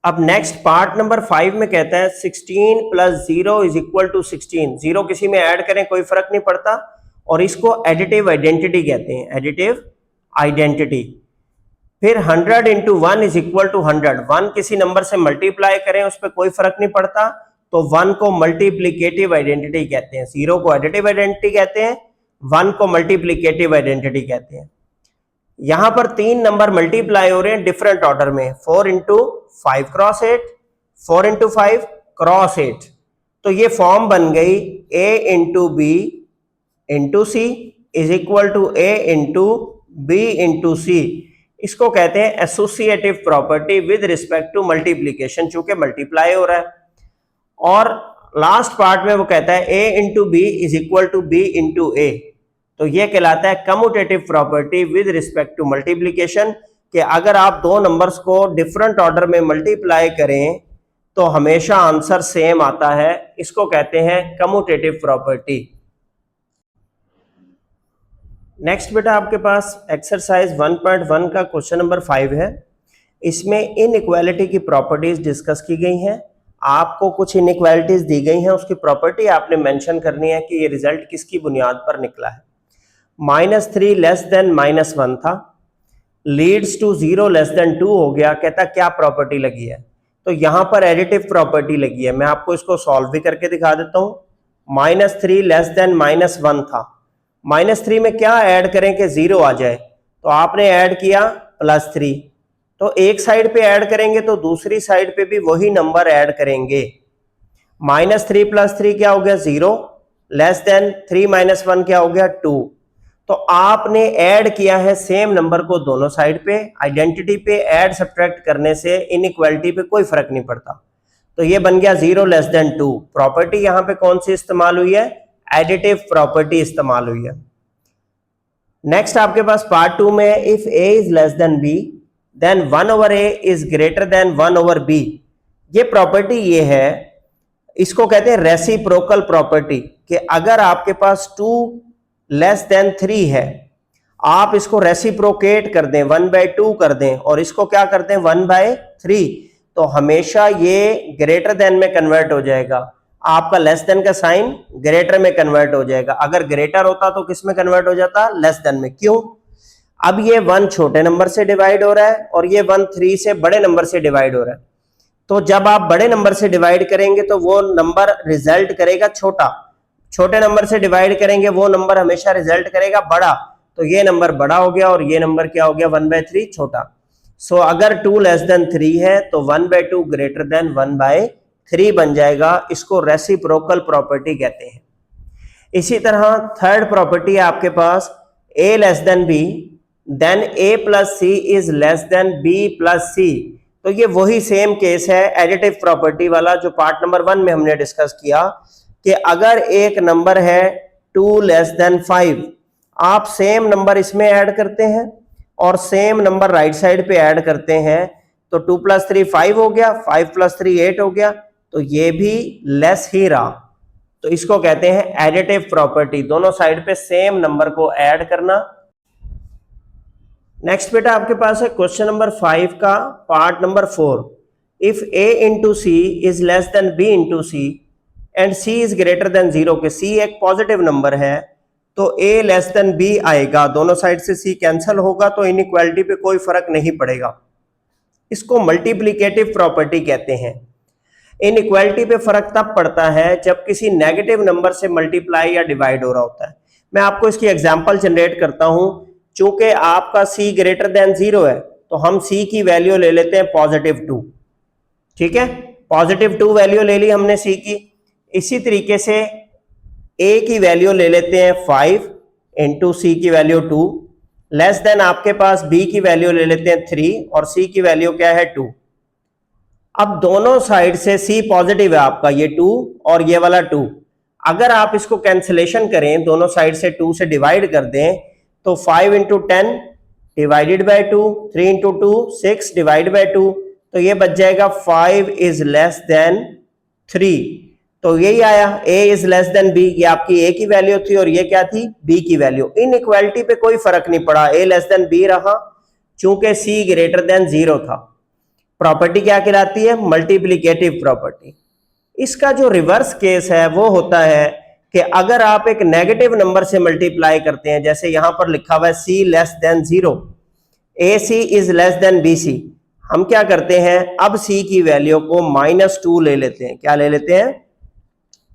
अब नेक्स्ट पार्ट नंबर 5 में कहता है 16 + 0 = 16। 0 किसी में ऐड करें कोई फर्क नहीं पड़ता, और इसको एडिटिव आइडेंटिटी कहते हैं, एडिटिव आइडेंटिटी। फिर 100 × 1 = 100। 1 किसी नंबर से मल्टीप्लाई करें उस पर कोई फर्क नहीं पड़ता, तो 1 को मल्टीप्लीकेटिव आइडेंटिटी कहते हैं। 0 को एडिटिव आइडेंटिटी कहते हैं, 1 को मल्टीप्लीकेटिव आइडेंटिटी कहते हैं। यहां पर 3 नंबर मल्टीप्लाई हो रहे हैं डिफरेंट ऑर्डर में, 4 × 5 × 8, 4 × 5 × 8। तो ये फॉर्म बन गई a × b × c = a × b × c। इसको कहते हैं associative property with respect to multiplication, चूंकि मल्टीप्लाई हो रहा है। और लास्ट पार्ट में वो कहता है a × b = b × a। तो ये कहलाता है commutative property with respect to multiplication, कि अगर आप दो नंबर्स को डिफरेंट ऑर्डर में मल्टीप्लाई करें तो हमेशा आंसर सेम आता है। इसको कहते हैं कम्यूटेटिव प्रॉपर्टी। नेक्स्ट बेटा आपके पास एक्सरसाइज 1.1 का क्वेश्चन नंबर 5 है। इसमें इनइक्वालिटी की प्रॉपर्टीज डिस्कस की गई हैं। आपको कुछ इनइक्वालिटीज दी गई हैं, उसकी प्रॉपर्टी आपने मेंशन करनी है कि ये रिजल्ट किसकी बुनियाद पर निकला है। -3 < -1 था, लीड्स टू 0 <2 हो गया। कहता क्या प्रॉपर्टी लगी है, तो यहां पर एडिटिव प्रॉपर्टी लगी है। मैं आपको इसको सॉल्व भी करके दिखा देता हूं। -3 < -1 था, -3 में क्या ऐड करें कि 0 आ जाए, तो आपने ऐड किया +3। तो एक साइड पे ऐड करेंगे तो दूसरी साइड पे भी वही नंबर ऐड करेंगे। -3 + 3 क्या हो गया 0, <3 - 1 क्या हो गया 2। तो आपने ऐड किया है सेम नंबर को दोनों साइड पे। आइडेंटिटी पे ऐड सब्ट्रैक्ट करने से इनइक्वालिटी पे कोई फर्क नहीं पड़ता। तो ये बन गया 0 <2। प्रॉपर्टी यहां पे कौन सी इस्तेमाल हुई है, एडिटिव प्रॉपर्टी इस्तेमाल हुई है। नेक्स्ट आपके पास पार्ट 2 में if a is less than b then 1/a is greater than 1/b। ये प्रॉपर्टी ये है, इसको कहते हैं रेसिप्रोकल प्रॉपर्टी, कि अगर आपके पास 2 < 3 है, आप इसको रेसिप्रोकेट कर दें 1/2 कर दें और इसको क्या कर दें 1/3, तो हमेशा ये ग्रेटर देन में कन्वर्ट हो जाएगा। आपका लेस देन का साइन ग्रेटर में कन्वर्ट हो जाएगा। अगर ग्रेटर होता तो किस में कन्वर्ट हो जाता, लेस देन में। क्यों, अब ये 1 छोटे नंबर से डिवाइड हो रहा है और ये 1 3 से बड़े नंबर से डिवाइड हो रहा है। तो जब आप बड़े नंबर से डिवाइड करेंगे तो वो नंबर रिजल्ट करेगा छोटा, छोटे नंबर से डिवाइड करेंगे वो नंबर हमेशा रिजल्ट करेगा बड़ा। तो ये नंबर बड़ा हो गया और ये नंबर क्या हो गया 1/3 छोटा। सो अगर 2 < 3 है तो 1/2 ग्रेटर देन 1/3 बन जाएगा। इसको रेसिप्रोकल प्रॉपर्टी कहते हैं। इसी तरह थर्ड प्रॉपर्टी है आपके पास a < b then a + c is less than b + c। तो ये वही सेम केस है एडिटिव प्रॉपर्टी वाला जो पार्ट नंबर 1 में हमने डिस्कस किया, कि अगर एक नंबर है 2 < 5, आप सेम नंबर इसमें ऐड करते हैं और सेम नंबर राइट साइड पे ऐड करते हैं, तो 2 + 3 5 हो गया, 5 + 3 8 हो गया, तो ये भी लेस ही रहा। तो इसको कहते हैं एडिटिव प्रॉपर्टी, दोनों साइड पे सेम नंबर को ऐड करना। नेक्स्ट बेटा आपके पास है क्वेश्चन नंबर 5 का part number 4। If a × c is less than b × c and c is greater than 0, के c एक पॉजिटिव नंबर है तो a < b आएगा। दोनों साइड से c कैंसिल होगा तो इनइक्वालिटी पे कोई फर्क नहीं पड़ेगा। इसको मल्टीप्लिकेटिव प्रॉपर्टी कहते हैं। इनइक्वालिटी पे फर्क तब पड़ता है जब किसी नेगेटिव नंबर से मल्टीप्लाई या डिवाइड हो रहा होता है। मैं आपको इसकी एग्जांपल जनरेट करता हूं। चूंकि आपका c ग्रेटर देन 0 है तो हम c की वैल्यू ले लेते हैं +2। ठीक है, +2 वैल्यू ले ली हमने c की। इसी तरीके से a की वैल्यू ले लेते हैं 5 × c की वैल्यू 2, लेस देन आपके पास b की वैल्यू ले लेते हैं 3 और c की वैल्यू क्या है 2। अब दोनों साइड से c पॉजिटिव है आपका, ये 2 और ये वाला 2। अगर आप इसको कैंसिलेशन करें, दोनों साइड से 2 से डिवाइड कर दें, तो 5 into 10 divided by 2, 3 into 2 6 divide by 2, तो ये बच जाएगा 5 इज लेस देन 3। तो यही आया a is less than b, ये आपकी a की वैल्यू थी और ये क्या थी, b की वैल्यू। इनइक्वालिटी पे कोई फर्क नहीं पड़ा, a लेस देन b रहा, चूंकि c ग्रेटर देन 0 था। प्रॉपर्टी क्या कहलाती है, मल्टीप्लिकेटिव प्रॉपर्टी। इसका जो रिवर्स केस है वो होता है कि अगर आप एक नेगेटिव नंबर से मल्टीप्लाई करते हैं, जैसे यहां पर लिखा हुआ है c less than 0, ac is less than bc, हम क्या करते हैं, अब c की वैल्यू को -2 ले लेते हैं। क्या ले लेते हैं,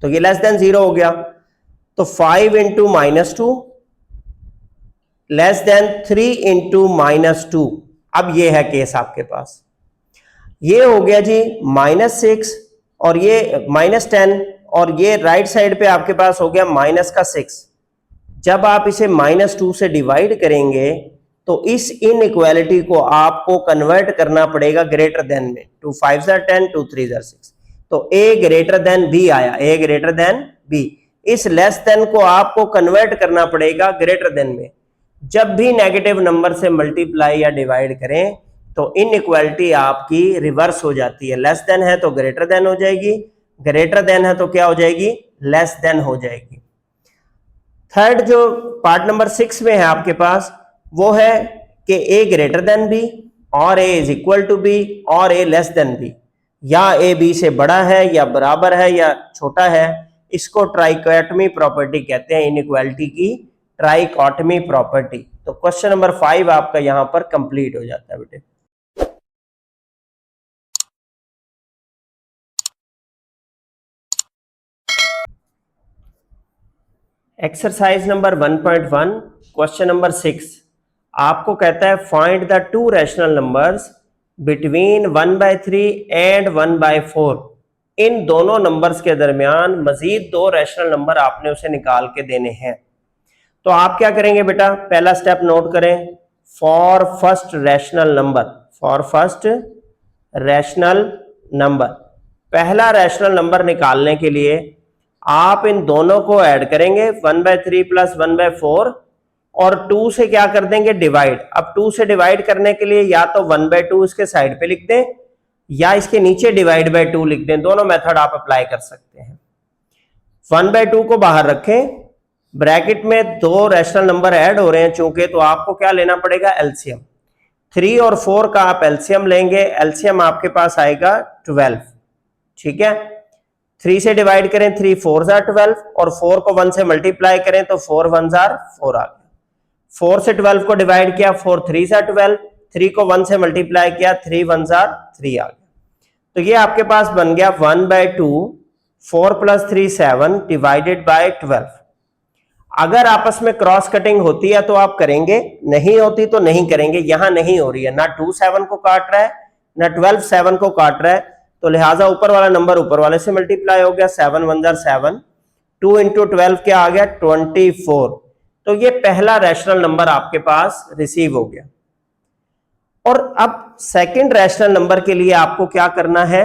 तो ये लेस देन 0 हो गया, तो 5 इंटू -2 लेस देन 3 इंटू -2। अब ये है केस आपके पास, ये हो गया जी -6 और ये -10, और ये राइट साइड पे आपके पास हो गया -6। जब आप इसे -2 से डिवाइड करेंगे तो इस इनइक्वालिटी को आपको कन्वर्ट करना पड़ेगा ग्रेटर देन में। 2 5 are 10, 2 3 are 6, तो a ग्रेटर देन b आया, a ग्रेटर देन b। इस लेस देन को आपको कन्वर्ट करना पड़ेगा ग्रेटर देन में। जब भी नेगेटिव नंबर से मल्टीप्लाई या डिवाइड करें तो इनइक्वालिटी आपकी रिवर्स हो जाती है, लेस देन है तो ग्रेटर देन हो जाएगी, ग्रेटर देन है तो क्या हो जाएगी, लेस देन हो जाएगी। थर्ड जो पार्ट नंबर 6 में है आपके पास, वो है कि a ग्रेटर देन b और a is equal to b और a लेस देन b, या a b से बड़ा है या बराबर है या छोटा है। इसको ट्राइकोटमी प्रॉपर्टी कहते हैं, इनइक्वालिटी की ट्राइकोटमी प्रॉपर्टी। तो क्वेश्चन नंबर 5 आपका यहां पर कंप्लीट हो जाता है बेटे। एक्सरसाइज नंबर 1.1 क्वेश्चन नंबर 6 आपको कहता है find the two rational numbers between 1/3 and 1/4। इन दोनों नंबर्स के दरमियान मजीद दो रैशनल नंबर आपने उसे निकाल के देने हैं। तो आप क्या करेंगे बेटा, पहला स्टेप नोट करें, for first rational number, for first rational number, पहला रैशनल नंबर निकालने के लिए आप इन दोनों को ऐड करेंगे 1/3 प्लस 1/4 और 2 से क्या कर देंगे डिवाइड। अब 2 से डिवाइड करने के लिए या तो 1/2 इसके साइड पे लिख दें या इसके नीचे डिवाइड बाय 2 लिख दें, दोनों मेथड आप अप्लाई कर सकते हैं। 1/2 को बाहर रखें, ब्रैकेट में दो रैशनल नंबर ऐड हो रहे हैं चूंकि, तो आपको क्या लेना पड़ेगा, एलसीएम। 3 और 4 का आप एलसीएम लेंगे, एलसीएम आपके पास आएगा 12, ठीक है। 3 से डिवाइड करें, 3 4 are 12 और 4 को 1 से मल्टीप्लाई करें तो 4 1s are 4 आ गया। 4 से 12 को डिवाइड किया, 4 3s are 12, 3 को 1 से मल्टीप्लाई किया, 3 1s are 3 आ गया। तो ये आपके पास बन गया 1/2, 4 + 3 7 डिवाइडेड बाय 12। अगर आपस में क्रॉस कटिंग होती है तो आप करेंगे, नहीं होती तो नहीं करेंगे। यहां नहीं हो रही है, ना 2 7 को काट रहा है ना 12 7 को काट रहा है, तो लिहाजा ऊपर वाला नंबर ऊपर वाले से मल्टीप्लाई हो गया, 7 1s are 7, 2 × 12 क्या आ गया, 24। तो ये पहला रैशनल नंबर आपके पास रिसीव हो गया। और अब सेकंड रैशनल नंबर के लिए आपको क्या करना है,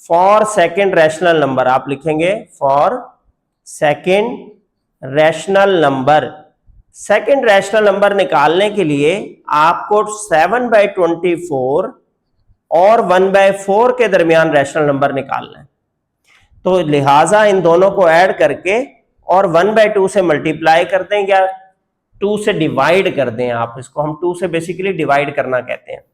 फॉर सेकंड रैशनल नंबर आप लिखेंगे, for second rational number. Second rational number निकालने के लिए आपको 7/24 और 1/4 के दरमियान रैशनल नंबर निकालना है। तो लिहाजा इन दोनों को ऐड करके और 1/2 से मल्टीप्लाई कर दें या 2 से डिवाइड कर दें, आप इसको, हम 2 से बेसिकली डिवाइड करना कहते हैं।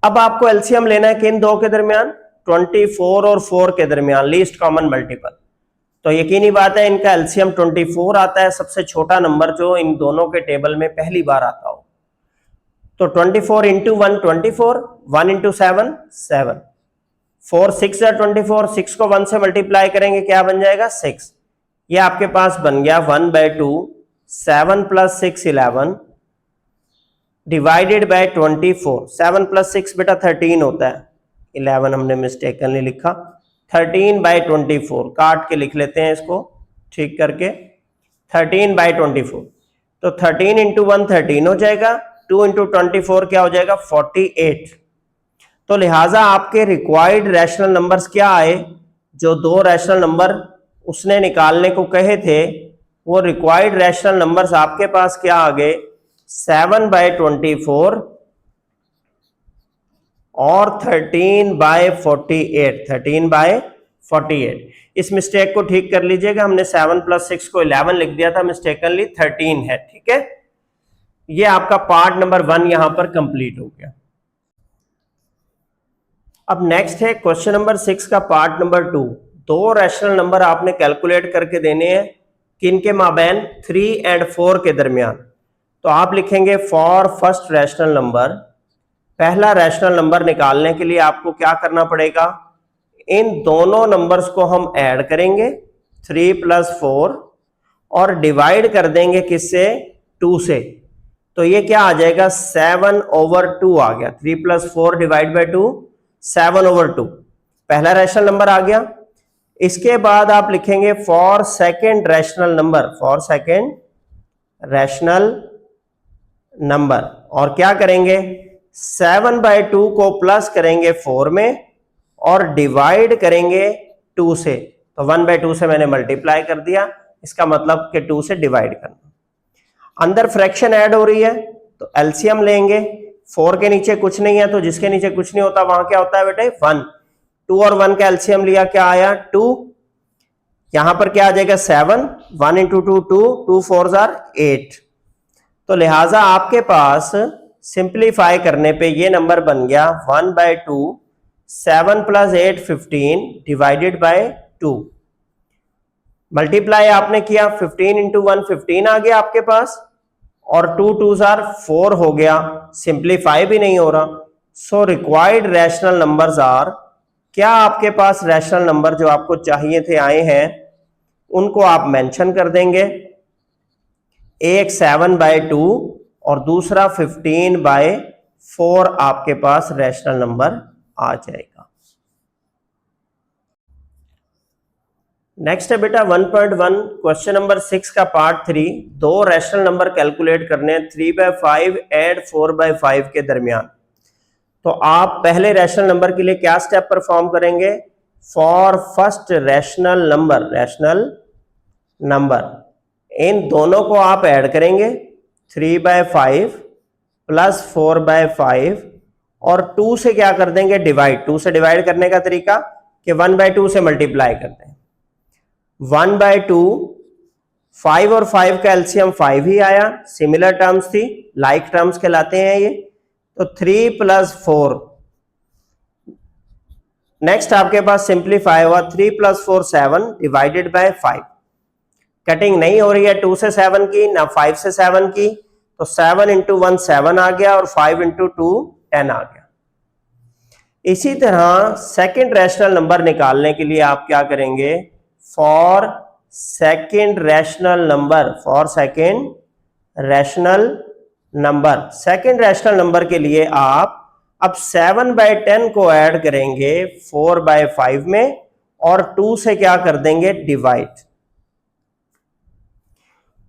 अब आपको एलसीएम लेना है किन दो के दरमियान, 24 और 4 के दरमियान, लीस्ट कॉमन मल्टीपल। तो यकीनी बात है इनका एलसीएम 24 आता है, सबसे छोटा नंबर जो इन दोनों के टेबल में पहली बार आता हो। तो 24 × 1 24, 1 × 7 7, 4 6 are 24, 6 को 1 से मल्टीप्लाई करेंगे क्या बन जाएगा, 6। ये आपके पास बन गया 1/2, 7 + 6 11 डिवाइडेड बाय 24। 7 + 6 बेटा 13 होता है, 11 हमने मिस्टेकनली लिखा, 13/24 काट के लिख लेते हैं इसको ठीक करके, 13/24। तो 13 × 1 13 हो जाएगा, 2 × 24 क्या हो जाएगा, 48। तो लिहाजा आपके रिक्वायर्ड रैशनल नंबर्स क्या आए, जो दो रैशनल नंबर उसने निकालने को कहे थे, वो रिक्वायर्ड रैशनल नंबर्स आपके पास क्या आ गए, 7/24 और 13/48। 13/48। इस मिस्टेक को ठीक कर लीजिएगा, हमने 7 + 6 को 11 लिख दिया था, मिस्टेकनली 13 है। ठीक है, ये आपका पार्ट नंबर 1 यहां पर कंप्लीट हो गया। अब नेक्स्ट है क्वेश्चन नंबर 6 का पार्ट नंबर 2। दो रैशनल नंबर आपने कैलकुलेट करके देने हैं, किनके माबैन, 3 और 4 के दरमियान। तो आप लिखेंगे फॉर फर्स्ट रैशनल नंबर, पहला रैशनल नंबर निकालने के लिए आपको क्या करना पड़ेगा, इन दोनों नंबर्स को हम ऐड करेंगे 3 + 4 और डिवाइड कर देंगे किससे, 2 से। तो ये क्या आ जाएगा, 7/2 आ गया। 3 + 4 / 2 7/2 पहला रैशनल नंबर आ गया। इसके बाद आप लिखेंगे for second rational number, for second rational number, और क्या करेंगे, 7/2 को प्लस करेंगे 4 में और डिवाइड करेंगे 2 से। तो 1/2 से मैंने मल्टीप्लाई कर दिया, इसका मतलब कि 2 से डिवाइड करना। अंदर फ्रैक्शन ऐड हो रही है तो एलसीएम लेंगे। 4 के नीचे कुछ नहीं है, तो जिसके नीचे कुछ नहीं होता वहां क्या होता है बेटे, 1। 2 और 1 का एलसीएम लिया, क्या आया, 2। यहां पर क्या आ जाएगा, 7। 1 × 2 2, 2 4 8। तो लिहाजा आपके पास सिंप्लीफाई करने पे ये नंबर बन गया 1/2, 7 + 8 15 डिवाइडेड बाय 2। मल्टीप्लाई आपने किया, 15 × 1 15 आ गया आपके पास, और 2 2 4 हो गया, सिंप्लीफाई भी नहीं हो रहा। So required rational numbers are, क्या आपके पास रैशनल नंबर जो आपको चाहिए थे आए हैं, उनको आप मेंशन कर देंगे। एक 7/2 और दूसरा 15/4 आपके पास रैशनल नंबर आ जाएगा। नेक्स्ट है बेटा 1.1 क्वेश्चन नंबर 6 का पार्ट 3। दो रैशनल नंबर कैलकुलेट करने हैं 3/5 और 4/5 के दरमियान। तो आप पहले रैशनल नंबर के लिए क्या स्टेप परफॉर्म करेंगे, for first rational number in दोनों को आप ऐड करेंगे, 3/5 + 4/5 और 2 से क्या कर देंगे, डिवाइड। 2 से डिवाइड करने का तरीका कि 1/2 से मल्टीप्लाई करते हैं। 1/2, 5 और 5 का एलसीएम 5 ही आया, सिमिलर टर्म्स थी, लाइक टर्म्स कहलाते हैं ये। तो 3 + 4, नेक्स्ट आपके पास सिंप्लीफाई हुआ, 3 + 4 7 डिवाइडेड बाय 5। कटिंग नहीं हो रही है 2 से 7 की, ना 5 से 7 की, तो 7 × 1 7 आ गया और 5 × 2 10 आ गया। इसी तरह सेकंड रैशनल नंबर निकालने के लिए आप क्या करेंगे, for second rational number, for second rational number, second rational number के लिए आप अब 7/10 को ऐड करेंगे 4/5 में और 2 से क्या कर देंगे, डिवाइड।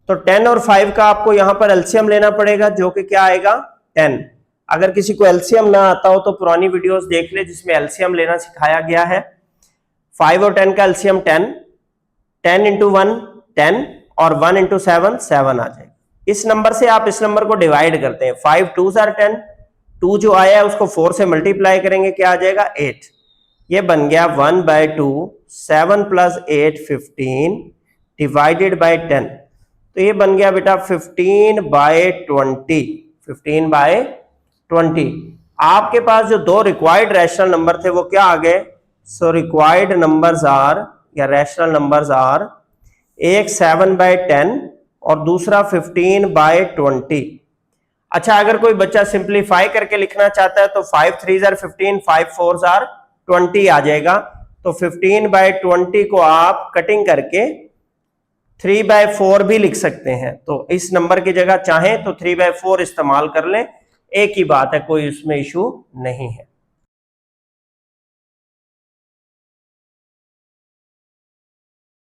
तो 10 और 5 का आपको यहां पर एलसीएम लेना पड़ेगा, जो कि क्या आएगा, 10। अगर किसी को एलसीएम ना आता हो तो पुरानी वीडियोस देख ले जिसमें एलसीएम लेना सिखाया गया है। 5 और 10 का एलसीएम 10, 10 × 1 10 और 1 × 7 7 आ जाएगा। इस नंबर से आप इस नंबर को डिवाइड करते हैं, 5 2 10, 2 जो आया है उसको 4 से मल्टीप्लाई करेंगे, क्या आ जाएगा, 8। ये बन गया 1/2, 7 + 8 15 डिवाइडेड बाय 10। तो ये बन गया बेटा 15/20, 15/20। आपके पास जो दो रिक्वायर्ड रैशनल नंबर थे वो क्या आ गए, सो रिक्वायर्ड नंबर्स आर, या रैशनल नंबर्स आर, एक 7/10 और दूसरा 15/20। अच्छा, अगर कोई बच्चा सिंप्लीफाई करके लिखना चाहता है तो 5 3 15, 5 4 20 आ जाएगा। तो 15/20 को आप कटिंग करके 3/4 भी लिख सकते हैं। तो इस नंबर की जगह चाहें तो 3/4 इस्तेमाल कर लें, एक ही बात है, कोई उसमें इशू नहीं है।